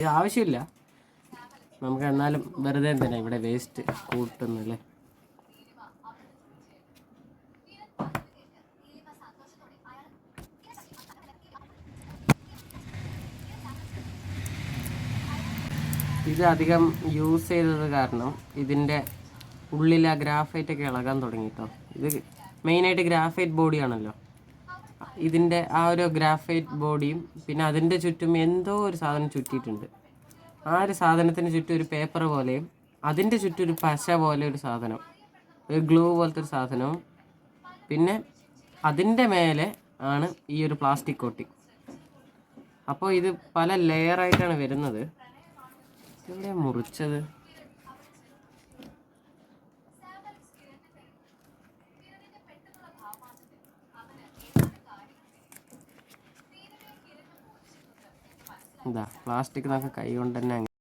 ഇത് ആവശ്യമില്ല നമുക്ക്, എന്നാലും വെറുതെ എന്തിനാ ഇവിടെ വേസ്റ്റ് കൂട്ടുന്നല്ലേ. ഇത് അധികം യൂസ് ചെയ്തത് കാരണം ഇതിൻ്റെ ഉള്ളിൽ ആ ഗ്രാഫൈറ്റൊക്കെ ഇളകാൻ തുടങ്ങി കേട്ടോ. ഇത് മെയിനായിട്ട് ഗ്രാഫൈറ്റ് ബോഡിയാണല്ലോ. ഇതിൻ്റെ ആ ഒരു ഗ്രാഫൈറ്റ് ബോഡിയും പിന്നെ അതിൻ്റെ ചുറ്റും എന്തോ ഒരു സാധനം ചുറ്റിയിട്ടുണ്ട്. ആ ഒരു സാധനത്തിന് ചുറ്റും ഒരു പേപ്പർ പോലെയും അതിൻ്റെ ചുറ്റും ഒരു പശ പോലെ ഒരു സാധനം, ഒരു ഗ്ലൂ പോലത്തെ ഒരു സാധനവും, പിന്നെ അതിൻ്റെ മേലെ ആണ് ഈ ഒരു പ്ലാസ്റ്റിക് കോട്ടിങ്. അപ്പോൾ ഇത് പല ലെയറായിട്ടാണ് വരുന്നത്. ഇവിടെ മുറിച്ചത് എന്താ പ്ലാസ്റ്റിക് എന്നൊക്കെ കൈ കൊണ്ട് തന്നെ